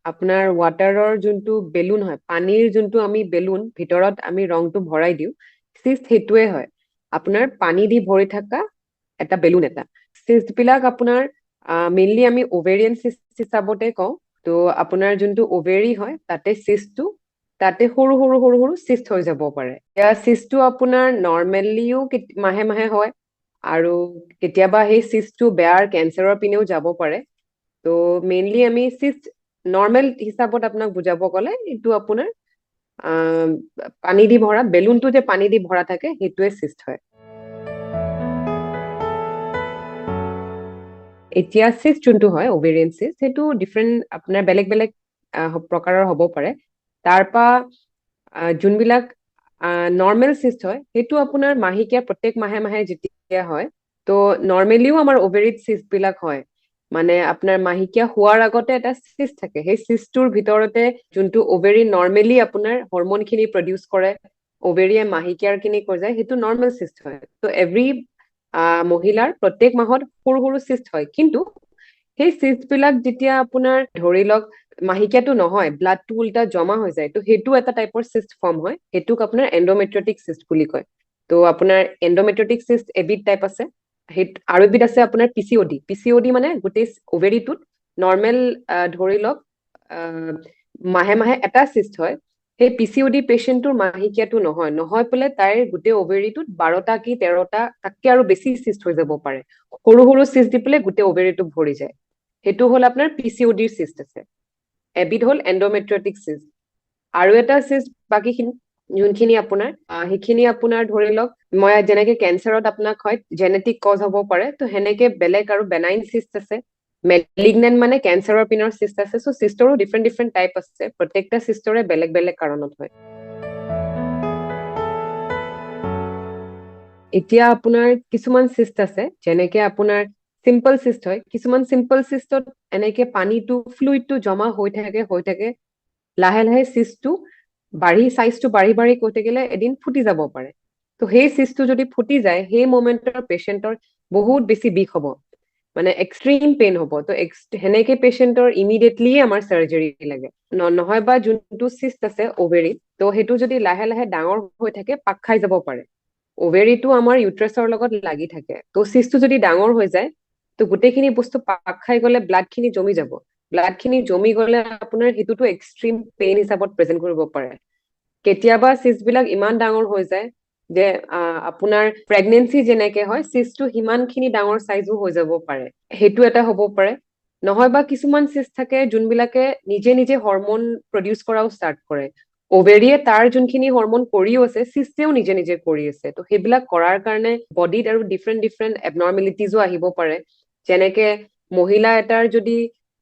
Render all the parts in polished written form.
আপোনাৰ ৱাটাৰৰ যোনটো বেলুন হয়, পানীৰ যোনটো আমি বেলুন ভিতৰত আমি ৰংটো ভৰাই দিওঁ, চিষ্ট সেইটোৱে হয়। আপোনাৰ পানী দি ভৰি থকা এটা বেলুন এটা। চিষ্ট বিলাক আপোনাৰ মেইনলি আমি ওভেৰিয়ান চিষ্ট হিচাপতে কওঁ। তো আপোনাৰ যোনটো ওভেৰি হয় তাতে চিষ্টটো তাতে সৰু সৰু সৰু সৰু চিষ্ট হৈ যাব পাৰে। এতিয়া চিষ্টটো আপোনাৰ নৰ্মেলিও মাহে মাহে হয়, আৰু কেতিয়াবা সেই চিষ্টটো বেয়াৰ কেঞ্চাৰৰ পিনেও যাব পাৰে। তো মেইনলি আমি চিষ্ট নৰ্মেল হিচাপত আপোনাক বুজাব গ'লে এইটো আপোনাৰ পানী দি ভৰা বেলুনটো যে পানী দি ভৰা থাকে সেইটোৱে চিষ্ট হয়। এতিয়া চিষ্ট যোনটো হয় ওভেৰিয়ান চিষ্ট সেইটো ডিফাৰেণ্ট আপোনাৰ বেলেগ বেলেগ প্ৰকাৰৰ হ'ব পাৰে। তাৰপৰা যোনবিলাক নৰ্মেল চিষ্ট হয় সেইটো আপোনাৰ মাহেকীয়া প্ৰত্যেক মাহে মাহে যেতিয়া হয়, তো নৰ্মেলিও আমাৰ ওভেৰিত চিষ্ট বিলাক হয়। মানে আপোনাৰ মাহেকীয়া হোৱাৰ আগতে এটা চিষ্ট থাকে, সেই চিষ্টটোৰ ভিতৰতে যোনটো ওভেৰি নৰ্মেলি আপোনাৰ হৰমন খিনি প্ৰডিউচ কৰে, ওভেৰিয়ে মাহেকীয়াৰ খিনি কৈ যায়, সেইটো নৰ্মেল চিষ্ট হয়। তো এভৰি মহিলাৰ প্ৰত্যেক মাহত সৰু সৰু চিষ্ট হয়, কিন্তু সেই চিষ্ট বিলাক যেতিয়া আপোনাৰ ধৰি লওক মাহেকীয়াটো নহয়, ব্লাডটো উল্টা জমা হৈ যায়, তো সেইটো এটা টাইপৰ চিষ্ট ফৰ্ম হয়, সেইটোক আপোনাৰ এণ্ডোমেট্ৰিয়টিক চিষ্ট বুলি কয়। তো আপোনাৰ এণ্ডোমেট্ৰিয়টিক চিষ্ট এবিধ টাইপ আছে, সেই আৰু এবিধ আছে আপোনাৰ পিচিঅডি। পিচিঅডি মানে গোটেই ওভেৰিটোত নৰ্মেল ধৰি লওক মাহে মাহে এটা চিষ্ট হয়। সেই পিচিঅডি পেচেণ্টটোৰ মাহেকীয়াটো নহয়, নহয় পেলাই তাইৰ গোটেই ওভেৰিটোত 12টা কি 13টা তাতকে আৰু বেছি চিষ্ট হৈ যাব পাৰে। সৰু সৰু চিষ্ট দি পেলাই গোটেই ওভেৰিটো ভৰি যায়, সেইটো হ'ল আপোনাৰ পিচিঅডিৰ চিষ্ট আছে। এবিধ হ'ল এণ্ডোমেট্ৰিয়টিক চিষ্ট। আৰু এটা চিষ্ট বাকীখিনি যোনখিনি আপোনাৰ সেইখিনি আপোনাৰ ধৰি লওক মই যেনেকে কেঞ্চাৰত আপোনাক হয় জেনেটিক কজ হ'ব পাৰে, তো সেনেকে বেলেগ আৰু বেনাইন চিষ্ট আছে, মেলিগনেণ্ট মানে কেঞ্চাৰৰ পিনৰ চিষ্ট আছে। চ' চিষ্টৰো ডিফাৰেণ্ট ডিফাৰেণ্ট টাইপ আছে, প্ৰত্যেকটা চিষ্টৰে বেলেগ বেলেগ কাৰণত হয়। এতিয়া আপোনাৰ কিছুমান চিষ্ট আছে যেনেকে আপোনাৰ চিম্পল চিষ্ট হয়, কিছুমান চিম্পল চিষ্টত এনেকে পানীটো ফ্লুইডটো জমা হৈ থাকে, লাহে লাহে চিষ্টটো চাইজটো বাঢ়ি বাঢ়ি গৈ থাকিলে এদিন ফুটি যাব পাৰে। তো সেই চিষ্টটো যদি ফুটি যায়, সেই মমেণ্টৰ পেচেণ্টৰ বহুত বেছি বিষ হ'ব, মানে এক্সট্ৰিম পেইন হ'ব। তো সেনেকে পেচেণ্টৰ ইমিডিয়েটলি আমাৰ চাৰ্জাৰী লাগে। নহয় বা যোনটো চিষ্ট আছে ওভেৰিত, তো সেইটো যদি লাহে লাহে ডাঙৰ হৈ থাকে পাক খাই যাব পাৰে। ওভেৰিটো আমাৰ ইউট্ৰাছৰ লগত লাগি থাকে, তো চিষ্টটো যদি ডাঙৰ হৈ যায়, তো গোটেইখিনি বস্তু পাক খাই গলে ব্লাড খিনি জমি যাব। ব্লাড খিনি জমি গলে আপোনাৰ সেইটোতো এক্সট্ৰিম পেইন হিচাপত প্ৰেজেন্ট কৰিব পাৰে। কেতিয়াবা চিষ্ট বিলাক ইমান ডাঙৰ হৈ যায় যে আপোনাৰ প্ৰেগনেঞ্চি যেনেকে হয়, চিষ্টটো সিমানখিনি ডাঙৰ চাইজো হৈ যাব পাৰে, সেইটো এটা হ'ব পাৰে। নহয় বা কিছুমান চিষ্ট থাকে যোনবিলাকে নিজে নিজে হৰমন প্ৰডিউচ কৰাও ষ্টাৰ্ট কৰে, ওভেৰিয়ে তাৰ যোনখিনি হৰমন কৰিও আছে চিষ্টেও নিজে নিজে কৰি আছে। তো সেইবিলাক কৰাৰ কাৰণে বডিত আৰু ডিফাৰেণ্ট ডিফাৰেণ্ট এবনৰ্মেলিটিজো আহিব পাৰে। যেনেকে মহিলা এটাৰ যদি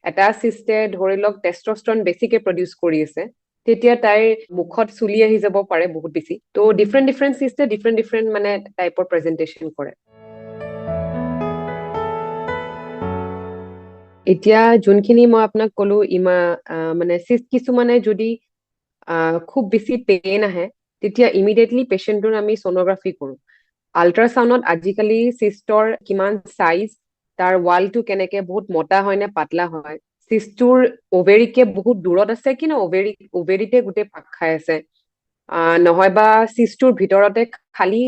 এটা চিষ্টে ধৰি লওক টেষ্টষ্ট্ৰন বেছিকে প্ৰডিউচ কৰি আছে, তেতিয়া তাইৰ মুখত চুলি আহি যাব পাৰে বহুত বেছি। তো ডিফাৰেণ্ট ডিফাৰেণ্ট চিষ্টে ডিফাৰেণ্ট ডিফাৰেণ্ট মানে টাইপৰ প্ৰেজেন্টেচন কৰে। এতিয়া যোনখিনি মই আপোনাক কলো মানে চিষ্ট কিছুমানে যদি খুব বেছি পেইন আহে, তেতিয়া ইমিডিয়েটলি পেচেণ্টটোৰ আমি ছ'ন'গ্ৰাফি কৰো। আল্ট্ৰাচাউণ্ডত আজিকালি চিষ্টৰ কিমান চাইজ, তাৰ ৱালটো কেনেকে বহুত মোটা হয় নে পাতলা হয়, চিষ্টটোৰ ওভেৰিকে বহুত দূৰত আছে কি না ওভেৰিতে গোটেই পাক খাই আছে, নহয় বা চিষ্টটোৰ ভিতৰতে খালি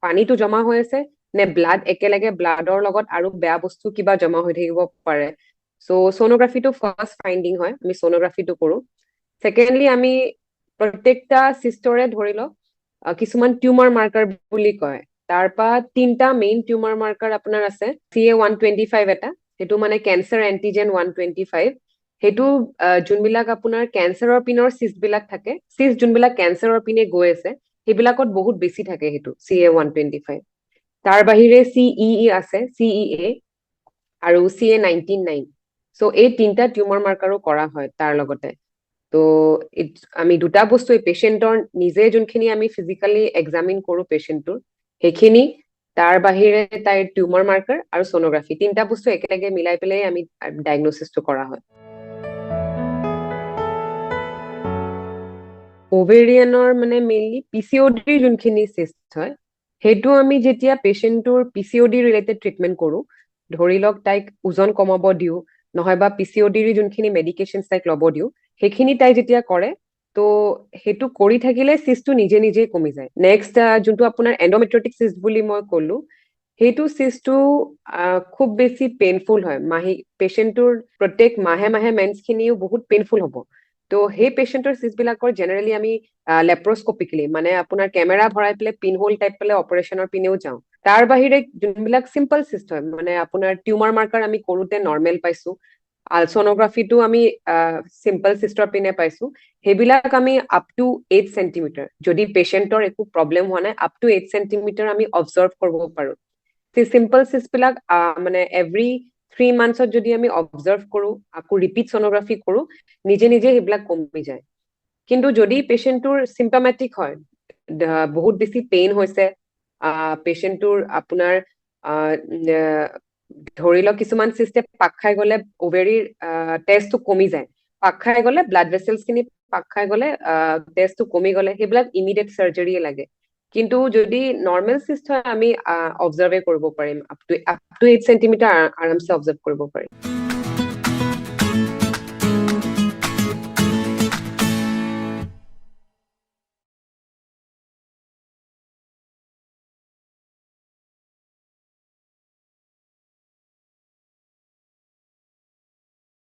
পানীটো জমা হৈ আছে, নে ব্লাড একেলগে ব্লাডৰ লগত আৰু বেয়া বস্তু কিবা জমা হৈ থাকিব পাৰে। চ' ছ'ন'গ্ৰাফিটো ফাৰ্ষ্ট ফাইণ্ডিং হয়, আমি ছ'ন'গ্ৰাফিটো কৰো। ছেকেণ্ডলি আমি প্ৰত্যেকটা চিষ্টৰে ধৰি লওক কিছুমান টিউমাৰ মাৰ্কাৰ বুলি কয়, তাৰপৰা 3টা মেইন টিউমাৰ মাৰ্কাৰ আপোনাৰ আছে। CA-125 এটা, সেইটো মানে কেঞ্চাৰ এন্টিজেন 125। সেইটো যোনবিলাক আপোনাৰ কেঞ্চাৰৰ পিনৰ চিষ্ট বিলাক থাকে, চিষ্ট যোনবিলাক কেঞ্চাৰৰ পিনে গৈ আছে সেইবিলাকত বহুত বেছি থাকে সেইটো CA-125। তাৰ বাহিৰে CEE আছে, CEA আৰু CA-19-9। চ' এই 3টা টিউমাৰ মাৰ্কাৰো কৰা হয় তাৰ লগতে। তো আমি দুটা বস্তু পেচেণ্টৰ নিজে যোনখিনি আমি ফিজিকেলি এক্সামিন কৰো পেচেণ্টটোৰ সেইখিনি, তাৰ বাহিৰে তাইৰ টিউমাৰ মাৰ্কাৰ আৰু ছ'ন'গ্ৰাফি, 3টা বস্তু একেলগে মিলাই পেলাই আমি ডায়েগনচিছটো কৰা হয়। ওভেৰিয়ানৰ মানে মেইনলি পিচিঅডিৰ যোনখিনি চিষ্ট হয়, সেইটো আমি যেতিয়া পেচেণ্টটোৰ পিচিঅডি ৰিলেটেড ট্ৰিটমেণ্ট কৰো, ধৰি লওক তাইক ওজন কমাব দিওঁ নহয় বা পিচিঅডিৰ যোনখিনি মেডিকেশ্যন তাইক ল'ব দিওঁ সেইখিনি তাই যেতিয়া কৰে তো সেইটো কৰি থাকিলে চিষ্টটো নিজে নিজে কমি যায়। নেক্সট যোনটো আপোনাৰ এণ্ডোমেট্ৰিয়টিক চিষ্ট বুলি মই ক'লো, সেইটো চিষ্টটো খুব বেছি পেইনফুল হয়। পেচেণ্টটোৰ প্ৰত্যেক মাহে মাহে মেন্স খিনিও বহুত পেইনফুল হ'ব। তো সেই পেচেণ্টৰ চিষ্ট বিলাকৰ জেনেৰেলি আমি লেপ্ৰস্কপিকেলি মানে আপোনাৰ কেমেৰা ভৰাই পেলাই পিন হোল টাইপ পেলাই অপাৰেশ্যনৰ পিনেও যাওঁ। তাৰ বাহিৰে যোনবিলাক চিম্পল চিষ্ট হয় মানে আপোনাৰ টিউমাৰ মাৰ্কাৰ আমি কৰোতে নৰ্মেল পাইছো, আলছনোগ্ৰাফিটো আমি চিম্পল চিষ্টৰ পিনে পাইছো, সেইবিলাক আমি আপ টু 8 চেণ্টিমিটাৰ, যদি পেচেণ্টৰ একো প্ৰব্লেম হোৱা নাই, আপ টু 8 চেণ্টিমিটাৰ আমি অবজাৰ্ভ কৰিব পাৰো। সেই চিম্পল চিষ্ট বিলাক মানে এভৰি 3 মান্থছত যদি আমি অবজাৰ্ভ কৰো, আকৌ ৰিপিট ছনোগ্ৰাফি কৰো, নিজে নিজে সেইবিলাক কমি যায়। কিন্তু যদি পেচেণ্টটোৰ চিম্পমেটিক হয়, বহুত বেছি পেইন হৈছে, পেচেণ্টটোৰ আপোনাৰ ধৰি লওক কিছুমান চিষ্টে পাক খাই গলে অভেৰীৰ টেষ্টটো কমি যায়, পাক খাই গলে ব্লাড ভেচেলছ খিনি পাক খাই গলে টেষ্টটো কমি গলে সেইবিলাক ইমিডিয়েট চাৰ্জাৰীয়ে লাগে। কিন্তু যদি নৰ্মেল চিষ্ট হয় আমি অবজাৰ্ভে কৰিব পাৰিম, আপ টু 8 চেণ্টিমিটাৰ আৰামছে অবজাৰ্ভ কৰিব পাৰিম।